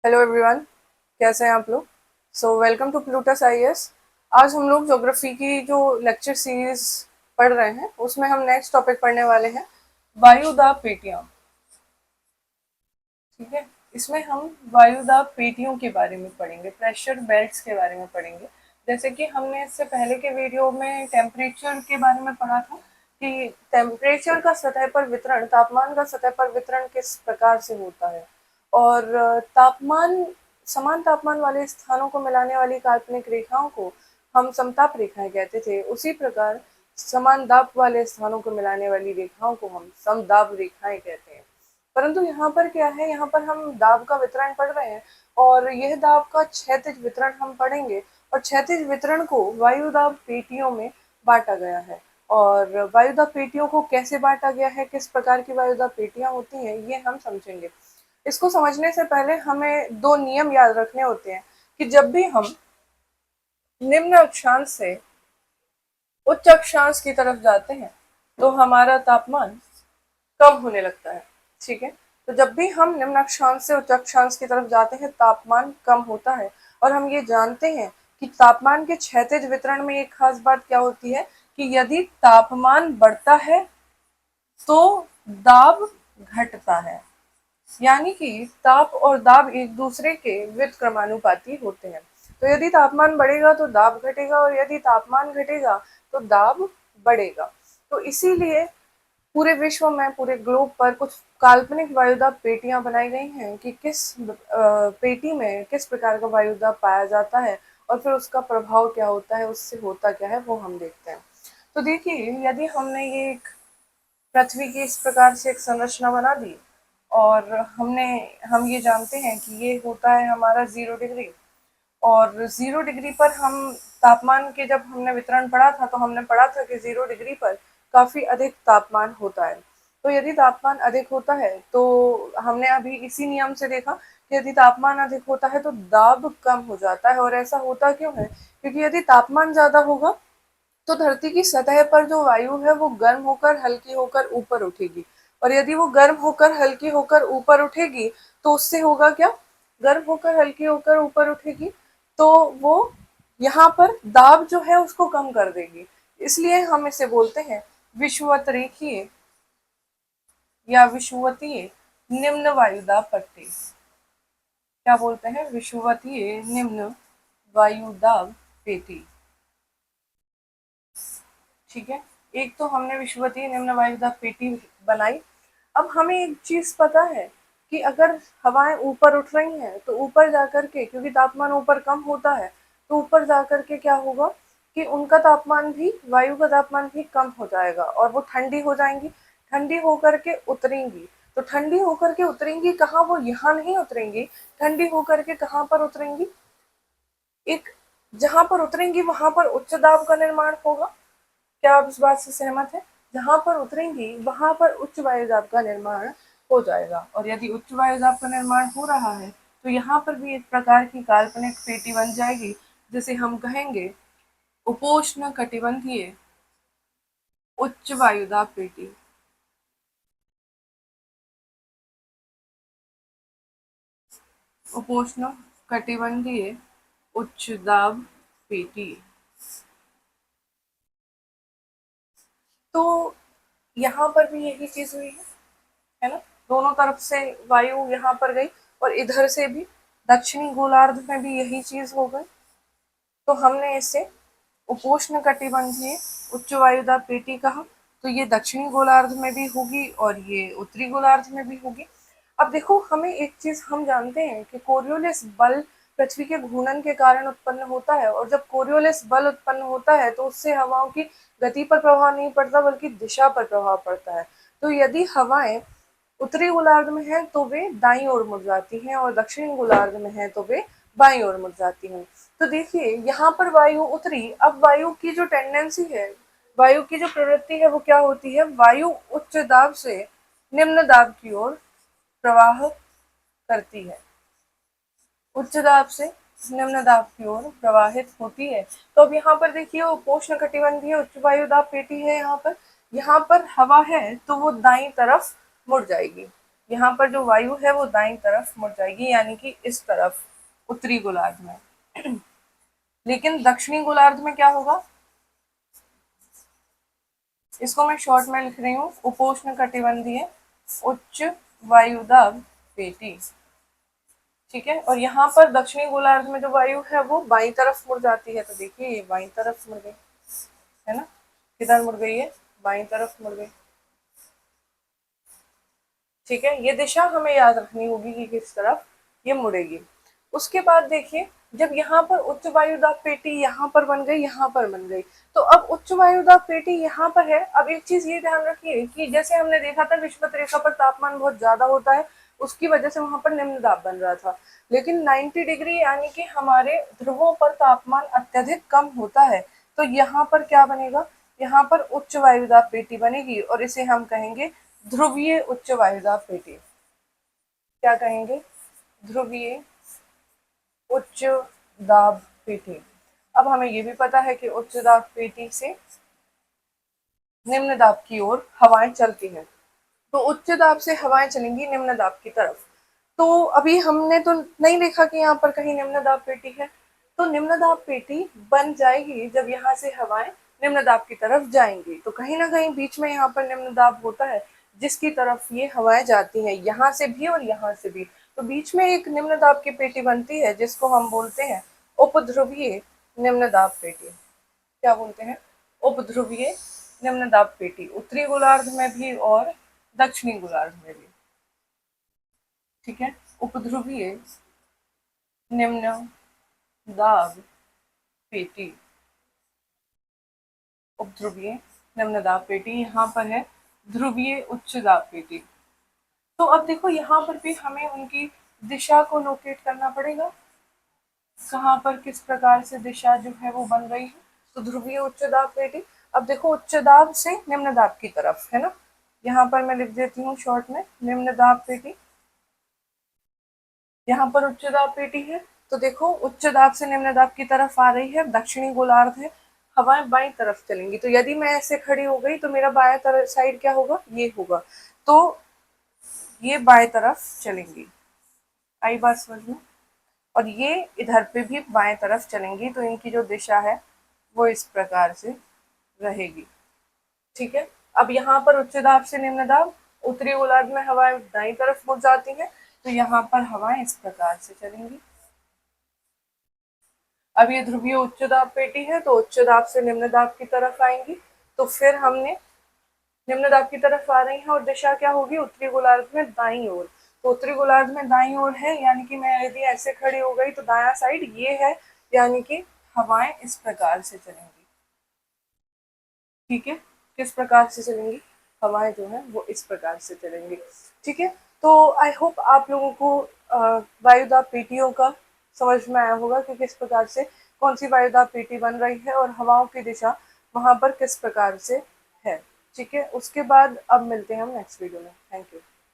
Hello everyone, कैसे हैं आप लोग। Welcome to Plutus IAS. आज हम लोग ज्योग्राफी की जो लेक्चर सीरीज पढ़ रहे हैं उसमें हम नेक्स्ट टॉपिक पढ़ने वाले हैं वायुदाब पेटियां। ठीक है, इसमें हम वायुदाब पेटियों के बारे में पढ़ेंगे, प्रेशर बेल्ट्स के बारे में पढ़ेंगे। जैसे कि हमने इससे पहले के वीडियो में टेम्परेचर के बारे में पढ़ा था कि टेम्परेचर का सतह पर वितरण, तापमान का सतह पर वितरण किस प्रकार से होता है। और तापमान, समान तापमान वाले स्थानों को मिलाने वाली काल्पनिक रेखाओं को हम समताप रेखाएं कहते थे। उसी प्रकार समान दाब वाले स्थानों को मिलाने वाली रेखाओं को हम समदाब रेखाएं कहते हैं। परंतु यहाँ पर क्या है, यहाँ पर हम दाब का वितरण पढ़ रहे हैं और यह दाब का क्षैतिज वितरण हम पढ़ेंगे। और क्षैतिज वितरण को वायुदाब पेटियों में बांटा गया है। और वायुदाब पेटियों को कैसे बांटा गया है, किस प्रकार की वायुदाब पेटियां होती हैं, ये हम समझेंगे। इसको समझने से पहले हमें दो नियम याद रखने होते हैं कि जब भी हम निम्न अक्षांश से उच्च अक्षांश की तरफ जाते हैं तो हमारा तापमान कम होने लगता है। ठीक है, तो जब भी हम निम्न अक्षांश से उच्च अक्षांश की तरफ जाते हैं तापमान कम होता है। और हम ये जानते हैं कि तापमान के क्षैतिज वितरण में एक खास बात क्या होती है कि यदि तापमान बढ़ता है तो दाब घटता है। यानी कि ताप और दाब एक दूसरे के व्युत्क्रमानुपाती होते हैं। तो यदि तापमान बढ़ेगा तो दाब घटेगा और यदि तापमान घटेगा तो दाब बढ़ेगा। तो इसीलिए पूरे विश्व में, पूरे ग्लोब पर कुछ काल्पनिक वायुदाब पेटियां बनाई गई हैं कि किस पेटी में किस प्रकार का वायुदाब पाया जाता है और फिर उसका प्रभाव क्या होता है, उससे होता क्या है, वो हम देखते हैं। तो देखिए, यदि हमने ये एक पृथ्वी की इस प्रकार से एक संरचना बना दी और हम ये जानते हैं कि ये होता है हमारा 0 डिग्री। और 0 डिग्री पर हम तापमान के, जब हमने वितरण पढ़ा था तो हमने पढ़ा था कि 0 डिग्री पर काफी अधिक तापमान होता है। तो यदि तापमान अधिक होता है तो हमने अभी इसी नियम से देखा कि यदि तापमान अधिक होता है तो दाब कम हो जाता है। और ऐसा होता क्यों है, क्योंकि यदि तापमान ज्यादा होगा तो धरती की सतह पर जो वायु है वो गर्म होकर हल्की होकर ऊपर उठेगी। और यदि वो गर्म होकर हल्की होकर ऊपर उठेगी तो उससे होगा क्या, गर्म होकर हल्की होकर ऊपर उठेगी तो वो यहाँ पर दाब जो है उसको कम कर देगी। इसलिए हम इसे बोलते हैं विषुवत रेखीय या विषुवतीय निम्न वायुदाब पट्टी। क्या बोलते हैं, विषुवतीय निम्न वायुदाब पेटी। ठीक है, एक तो हमने विषुवतीय निम्न वायुदाब पेटी बनाई। अब हमें एक चीज पता है कि अगर हवाएं ऊपर उठ रही हैं तो ऊपर जाकर के, क्योंकि तापमान ऊपर कम होता है, तो ऊपर जाकर के क्या होगा कि उनका तापमान भी, वायु का तापमान भी कम हो जाएगा और वो ठंडी हो जाएंगी। ठंडी होकर के उतरेंगी। तो ठंडी होकर के उतरेंगी कहाँ, वो यहाँ नहीं उतरेंगी। ठंडी होकर के कहाँ पर उतरेंगी, एक जहां पर उतरेंगी वहां पर उच्च दाब का निर्माण होगा। क्या आप इस बात से सहमत हैं? जहां पर उतरेंगी वहां पर उच्च वायुदाब का निर्माण हो जाएगा। और यदि उच्च वायुदाब का निर्माण हो रहा है तो यहाँ पर भी एक प्रकार की काल्पनिक पेटी बन जाएगी जिसे हम कहेंगे उपोष्ण कटिबंधीय उच्च वायुदाब पेटी। उपोष्ण कटिबंधीय उच्च दाब पेटी। तो यहाँ पर भी यही चीज हुई है ना। दोनों तरफ से वायु यहाँ पर गई और इधर से भी दक्षिणी गोलार्ध में भी यही चीज हो गई। तो हमने इसे उपोष्ण कटिबंधीय उच्च वायुदाब पेटी कहा। तो ये दक्षिणी गोलार्ध में भी होगी और ये उत्तरी गोलार्ध में भी होगी। अब देखो, हमें एक चीज हम जानते हैं कि कोरियोलिस बल पृथ्वी के घूर्णन के कारण उत्पन्न होता है। और जब कोरियोलिस बल उत्पन्न होता है तो उससे हवाओं की गति पर प्रभाव नहीं पड़ता बल्कि दिशा पर प्रभाव पड़ता है। तो यदि हवाएं उत्तरी गोलार्ध में है तो वे दाईं ओर मुड़ जाती हैं और दक्षिणी गोलार्ध में है तो वे बाईं ओर मुड़ जाती हैं। तो देखिए, यहाँ पर वायु उतरी। अब वायु की जो टेंडेंसी है, वायु की जो प्रवृत्ति है वो क्या होती है, वायु उच्च दाब से निम्न दाब की ओर प्रवाह करती है, उच्च दाब से निम्न दाब की ओर प्रवाहित होती है। तो अब यहाँ पर देखिए, उपोष्ण कटिबंधीय उच्च वायु दाब पेटी है। यहाँ पर हवा है तो वो दाईं तरफ मुड़ जाएगी। यहाँ पर जो वायु है वो दाईं तरफ मुड़ जाएगी, यानी कि इस तरफ उत्तरी गोलार्ध में। लेकिन दक्षिणी गोलार्ध में क्या होगा, इसको मैं शॉर्ट में लिख रही हूँ, उपोष्ण कटिबंधीय उच्च वायुदाब पेटी। ठीक है, और यहाँ पर दक्षिणी गोलार्ध में जो वायु है वो बाईं तरफ मुड़ जाती है। तो देखिए ये बाईं तरफ मुड़ गई है ना, किधर मुड़ गई है, बाईं तरफ मुड़ गई। ठीक है, ये दिशा हमें याद रखनी होगी कि किस तरफ ये मुड़ेगी। उसके बाद देखिए, जब यहाँ पर उच्च वायुदाब पेटी यहाँ पर बन गई, यहाँ पर बन गई, तो अब उच्च वायुदाब पेटी यहाँ पर है। अब एक चीज ये ध्यान रखिए कि जैसे हमने देखा था विषुवत रेखा पर तापमान बहुत ज्यादा होता है, उसकी वजह से वहां पर निम्न दाब बन रहा था। लेकिन 90 डिग्री यानी कि हमारे ध्रुवों पर तापमान अत्यधिक कम होता है, तो यहाँ पर क्या बनेगा, यहाँ पर उच्च वायुदाब पेटी बनेगी और इसे हम कहेंगे ध्रुवीय उच्च वायुदाब पेटी। क्या कहेंगे, ध्रुवीय उच्च दाब पेटी। अब हमें ये भी पता है कि उच्च दाब पेटी से निम्न दाब की ओर हवाएं चलती हैं, तो उच्च दाब से हवाएं चलेंगी निम्न दाब की तरफ। तो अभी हमने तो नहीं देखा कि यहाँ पर कहीं निम्न दाब पेटी है, तो निम्न दाब पेटी बन जाएगी जब यहाँ से हवाएं निम्न दाब की तरफ जाएंगी। तो कहीं ना कहीं बीच में यहाँ पर निम्न दाब होता है जिसकी तरफ ये हवाएं जाती हैं, यहाँ से भी और यहाँ से भी। तो बीच में एक निम्न दाब की पेटी बनती है जिसको हम बोलते हैं उपध्रुवीय निम्न दाब पेटी। क्या बोलते हैं, उपध्रुवीय निम्न दाब पेटी, उत्तरी गोलार्ध में भी और दक्षिणी गोलार्ध में भी। ठीक है, उपध्रुवीय निम्न दाब पेटी, उपध्रुवीय निम्न दाब पेटी, यहाँ पर है ध्रुवीय उच्च दाब पेटी। तो अब देखो यहाँ पर भी हमें उनकी दिशा को लोकेट करना पड़ेगा, कहाँ पर किस प्रकार से दिशा जो है वो बन रही है। तो ध्रुवीय उच्च दाब पेटी, अब देखो उच्च दाब से निम्न दाब की तरफ है ना, यहाँ पर मैं लिख देती हूँ शॉर्ट में निम्न दाब पेटी, यहाँ पर उच्च दाब पेटी है। तो देखो उच्च दाब से निम्न दाब की तरफ आ रही है, दक्षिणी गोलार्ध है, हवाएं बाईं तरफ चलेंगी। तो यदि मैं ऐसे खड़ी हो गई तो मेरा बाएं तरफ साइड क्या होगा, ये होगा, तो ये बाएं तरफ चलेंगी। आई बात समझ में, और ये इधर पे भी बाएं तरफ चलेंगी, तो इनकी जो दिशा है वो इस प्रकार से रहेगी। ठीक है, अब यहाँ पर उच्च दाब से निम्न दाब, उत्तरी गोलार्ध में हवाएं दाईं तरफ मुड़ जाती हैं, तो यहाँ पर हवाएं इस प्रकार से चलेंगी। अब ये ध्रुवीय उच्च दाब पेटी है, तो उच्च दाब से निम्न दाब की तरफ आएंगी, तो फिर हमने निम्न दाब की तरफ आ रही है और दिशा क्या होगी, उत्तरी गोलार्ध में दाईं ओर। तो उत्तरी गोलार्ध में दाईं ओर है, यानी कि मैं यदि ऐसे खड़ी हो गई तो दायां साइड ये है, यानी कि हवाएं इस प्रकार से चलेंगी। ठीक है, किस प्रकार से चलेंगी, हवाएं जो है वो इस प्रकार से चलेंगी। ठीक है, तो आई होप आप लोगों को वायुदाब पेटियों का समझ में आया होगा कि किस प्रकार से कौन सी वायुदाब पेटी बन रही है और हवाओं की दिशा वहां पर किस प्रकार से है। ठीक है, उसके बाद अब मिलते हैं हम नेक्स्ट वीडियो में। Thank you.